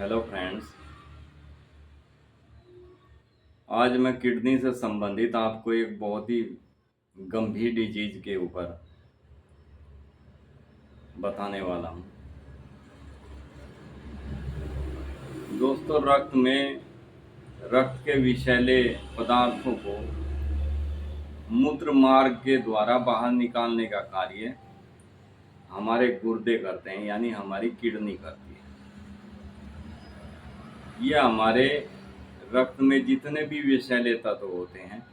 Hello friends. आज मैं kidney से संबंधित आपको एक बहुत ही गंभीर डिजीज के ऊपर बताने वाला हूँ। दोस्तों, रक्त के विषैले पदार्थों को मूत्र मार्ग के द्वारा बाहर निकालने का कार्य हमारे गुर्दे करते हैं, यानी हमारी किडनी करती है। यह हमारे रक्त में जितने भी विषैले तत्व होते हैं,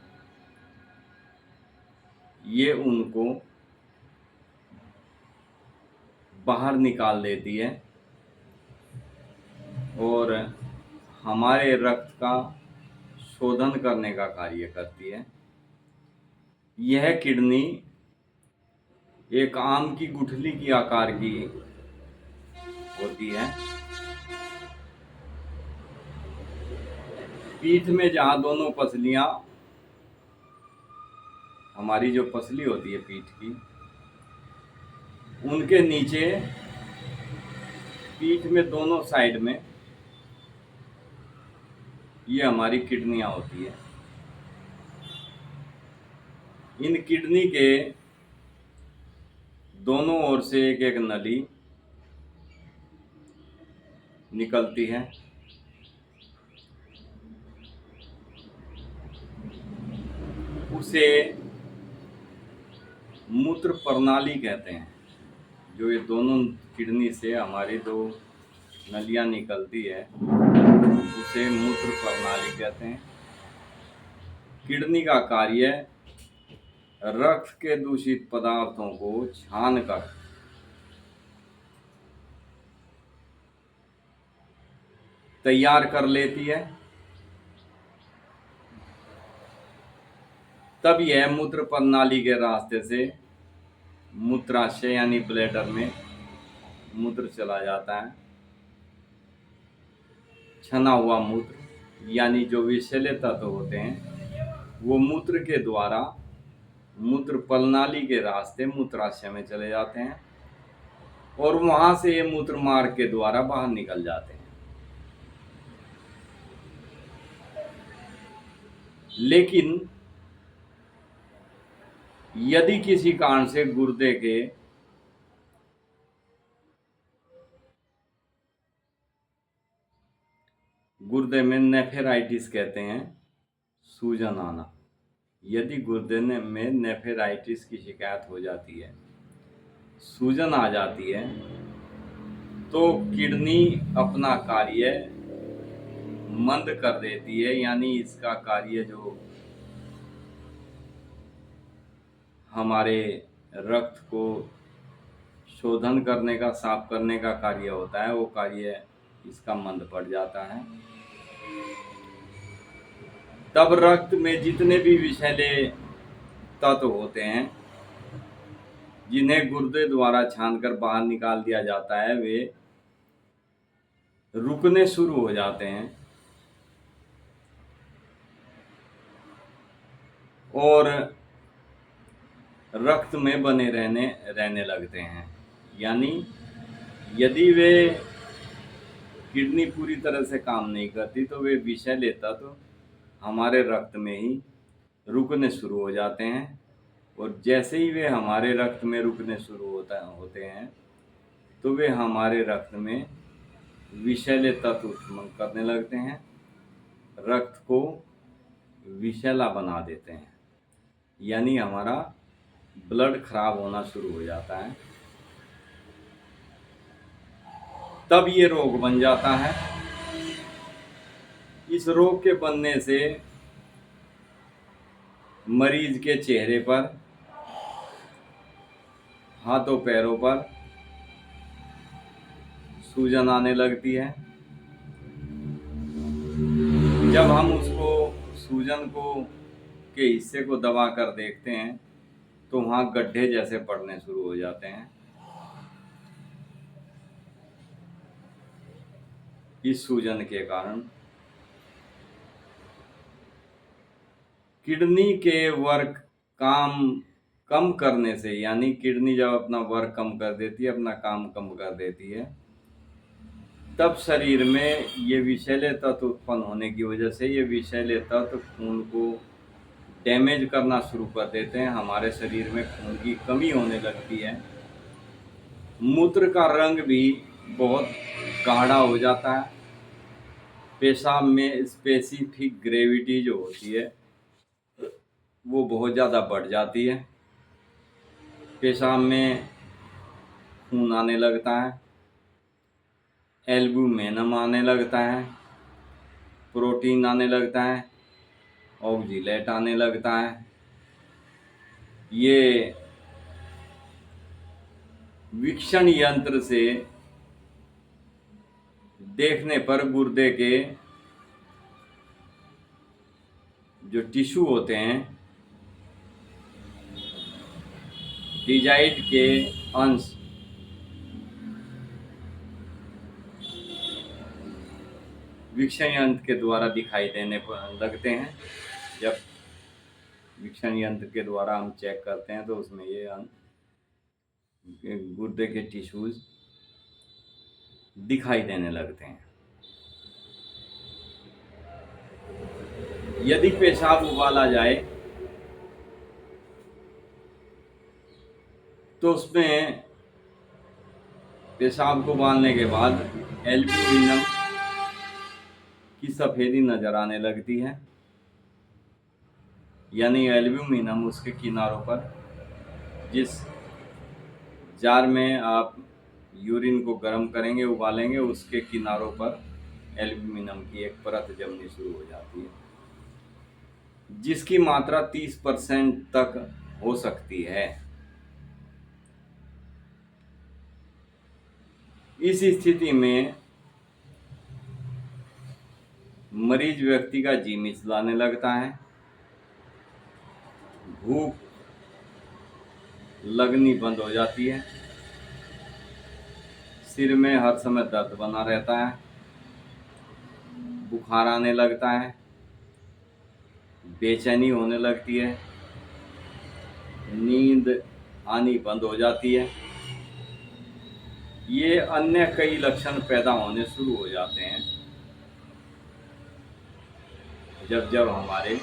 ये उनको बाहर निकाल देती है और हमारे रक्त का शोधन करने का कार्य करती है। यह किडनी एक आम की गुठली की आकार की होती है। पीठ में जहाँ दोनों पसलियाँ, हमारी जो पसली होती है पीठ की, उनके नीचे पीठ में दोनों साइड में ये हमारी किडनियाँ होती है। इन किडनी के दोनों ओर से एक एक नली निकलती है। उसे मूत्र प्रणाली कहते हैं। जो ये दोनों किडनी से हमारी दो नलियाँ निकलती है, उसे मूत्र प्रणाली कहते हैं। किडनी का कार्य रक्त के दूषित पदार्थों को छानकर तैयार कर लेती है। तब यह मूत्र प्रणाली के रास्ते से मूत्राशय यानी ब्लैडर में मूत्र चला जाता है। छना हुआ मूत्र यानी जो विषैले तत्व होते हैं, वो मूत्र के द्वारा मूत्र प्रणाली के रास्ते मूत्राशय में चले जाते हैं और वहां से ये मूत्र मार्ग के द्वारा बाहर निकल जाते हैं। लेकिन यदि किसी कारण से गुर्दे में नेफ्राइटिस कहते हैं, सूजन आना, यदि गुर्दे में नेफ्राइटिस की शिकायत हो जाती है, सूजन आ जाती है, तो किडनी अपना कार्य मंद कर देती है। यानी इसका कार्य जो हमारे रक्त को शोधन करने का, साफ करने का कार्य होता है, वो कार्य इसका मंद पड़ जाता है। तब रक्त में जितने भी विषैले तत्व होते हैं, जिन्हें गुर्दे द्वारा छानकर बाहर निकाल दिया जाता है, वे रुकने शुरू हो जाते हैं और रक्त में बने रहने लगते हैं। यानी यदि वे किडनी पूरी तरह से काम नहीं करती, तो वे विषैले तत्व हमारे रक्त में ही रुकने शुरू हो जाते हैं और जैसे ही वे हमारे रक्त में रुकने शुरू होते हैं, तो वे हमारे रक्त में विषैले तत्व उत्पन्न करने लगते हैं, रक्त को विषैला बना देते हैं। यानी हमारा ब्लड खराब होना शुरू हो जाता है। तब ये रोग बन जाता है। इस रोग के बनने से मरीज के चेहरे पर, हाथों पैरों पर सूजन आने लगती है। जब हम उसको सूजन को के हिस्से को दबा कर देखते हैं, तो वहाँ गड्ढे जैसे पड़ने शुरू हो जाते हैं। इस सूजन के कारण किडनी के वर्क काम कम करने से, यानी किडनी जब अपना वर्क कम कर देती है, अपना काम कम कर देती है, तब शरीर में ये विषैले तत्व उत्पन्न होने की वजह से ये विषैले तत्व खून को डैमेज करना शुरू कर देते हैं। हमारे शरीर में खून की कमी होने लगती है। मूत्र का रंग भी बहुत गाढ़ा हो जाता है। पेशाब में स्पेसिफिक ग्रेविटी जो होती है वो बहुत ज़्यादा बढ़ जाती है। पेशाब में खून आने लगता है, एल्ब्यूमिनम आने लगता है, प्रोटीन आने लगता है, ऑक्जीलेट आने लगता है। ये वीक्षण यंत्र से देखने पर गुर्दे के जो टिश्यू होते हैं, डिजाइड के अंश वीक्षण यंत्र के द्वारा दिखाई देने लगते हैं। जब वीक्षण यंत्र के द्वारा हम चेक करते हैं तो उसमें ये गुर्दे के टिश्यूज दिखाई देने लगते हैं। यदि पेशाब उबाला जाए तो उसमें पेशाब को उबालने के बाद एल्ब्यूमिनम की सफ़ेदी नज़र आने लगती है। यानी एल्ब्यूमिनम उसके किनारों पर, जिस जार में आप यूरिन को गर्म करेंगे, उबालेंगे, उसके किनारों पर एल्ब्यूमिनम की एक परत जमनी शुरू हो जाती है, जिसकी मात्रा 30% तक हो सकती है। इस स्थिति में मरीज व्यक्ति का जी मिचलाने लगता है, भूख लगनी बंद हो जाती है, सिर में हर समय दर्द बना रहता है, बुखार आने लगता है, बेचैनी होने लगती है, नींद आनी बंद हो जाती है। ये अन्य कई लक्षण पैदा होने शुरू हो जाते हैं जब जब हमारे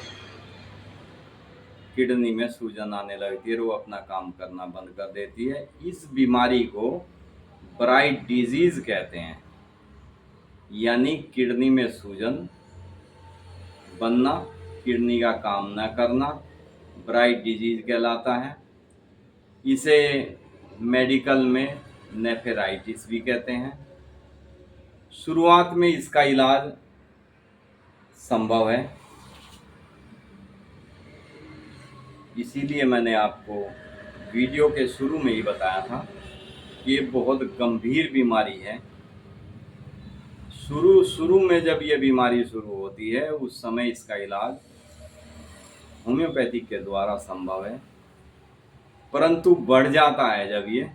किडनी में सूजन आने लगती है और वो अपना काम करना बंद कर देती है। इस बीमारी को ब्राइट डिजीज कहते हैं, यानी किडनी में सूजन बनना, किडनी का काम न करना ब्राइट डिजीज कहलाता है। इसे मेडिकल में नेफ्राइटिस भी कहते हैं। शुरुआत में इसका इलाज संभव है, इसीलिए मैंने आपको वीडियो के शुरू में ही बताया था कि ये बहुत गंभीर बीमारी है। शुरू में जब ये बीमारी शुरू होती है उस समय इसका इलाज होम्योपैथिक के द्वारा संभव है, परंतु बढ़ जाता है जब ये,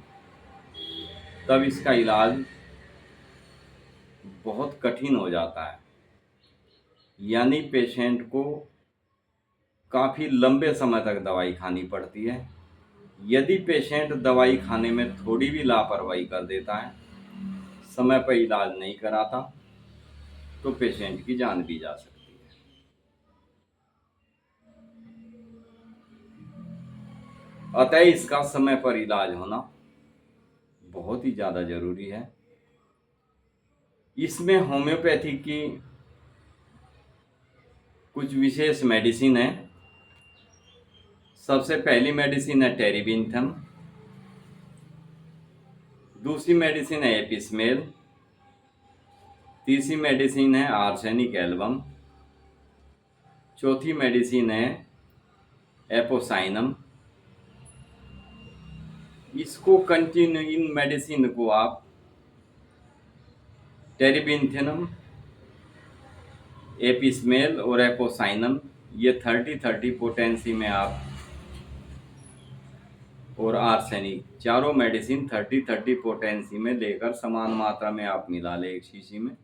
तब इसका इलाज बहुत कठिन हो जाता है। यानी पेशेंट को काफ़ी लंबे समय तक दवाई खानी पड़ती है। यदि पेशेंट दवाई खाने में थोड़ी भी लापरवाही कर देता है, समय पर इलाज नहीं कराता, तो पेशेंट की जान भी जा सकती है। अतः इसका समय पर इलाज होना बहुत ही ज़्यादा ज़रूरी है। इसमें होम्योपैथी की कुछ विशेष मेडिसिन है। सबसे पहली मेडिसिन है टेरीबिंथम, दूसरी मेडिसिन है एपिस्मेल, तीसरी मेडिसिन है आर्सेनिक एल्बम, चौथी मेडिसिन है एपोसाइनम। इसको कंटिन्यू, इन मेडिसिन को आप टेरीबिंथेनम, एपिस्मेल और एपोसाइनम, ये 30-30 पोटेंसी में आप, और आर्सेनिक, चारों मेडिसिन 30-30 पोटेंसी में लेकर समान मात्रा में आप मिला लें एक शीशी में,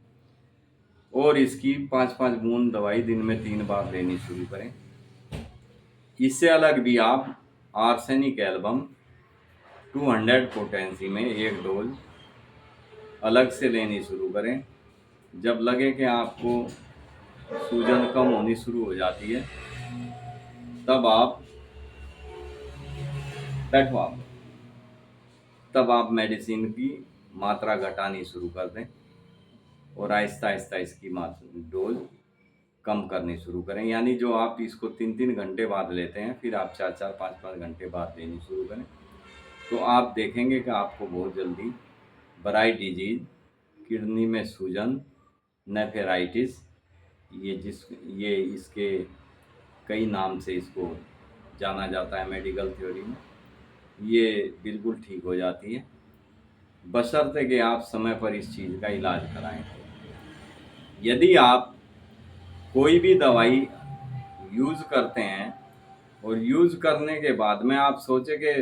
और इसकी 5-5 बूंद दवाई दिन में 3 बार लेनी शुरू करें। इससे अलग भी आप आर्सेनिक एल्बम 200 पोटेंसी में एक डोज अलग से लेनी शुरू करें। जब लगे कि आपको सूजन कम होनी शुरू हो जाती है, तब आप बैठो आप तब आप मेडिसिन की मात्रा घटानी शुरू कर दें और आहिस्ता आहिस्ता इसकी डोज कम करनी शुरू करें। यानी जो आप इसको 3-3 घंटे बाद लेते हैं, फिर आप 4-4, 5-5 घंटे बाद लेनी शुरू करें। तो आप देखेंगे कि आपको बहुत जल्दी ब्राइट डिजीज, किडनी में सूजन, नेफ्राइटिस, ये इसके कई नाम से इसको जाना जाता है मेडिकल थ्योरी में, ये बिल्कुल ठीक हो जाती है, बशर्ते कि आप समय पर इस चीज़ का इलाज कराएं। यदि आप कोई भी दवाई यूज़ करते हैं और यूज़ करने के बाद में आप सोचे कि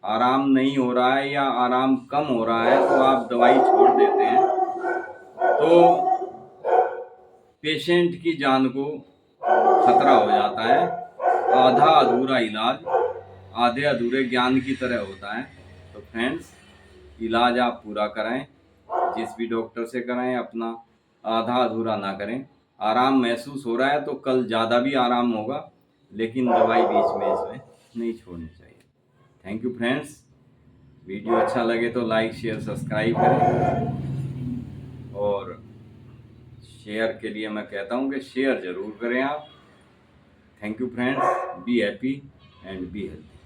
आराम नहीं हो रहा है या आराम कम हो रहा है, तो आप दवाई छोड़ देते हैं, तो पेशेंट की जान को खतरा हो जाता है। आधा अधूरा इलाज आधे अधूरे ज्ञान की तरह होता है। तो फ्रेंड्स, इलाज आप पूरा कराएं, जिस भी डॉक्टर से कराएं, अपना आधा अधूरा ना करें। आराम महसूस हो रहा है तो कल ज़्यादा भी आराम होगा, लेकिन दवाई बीच में इसमें नहीं छोड़नी चाहिए। Thank you friends. वीडियो अच्छा लगे तो लाइक, शेयर, सब्सक्राइब करें। और शेयर के लिए मैं कहता हूँ कि शेयर ज़रूर करें आप। Thank you friends. Be happy and be healthy.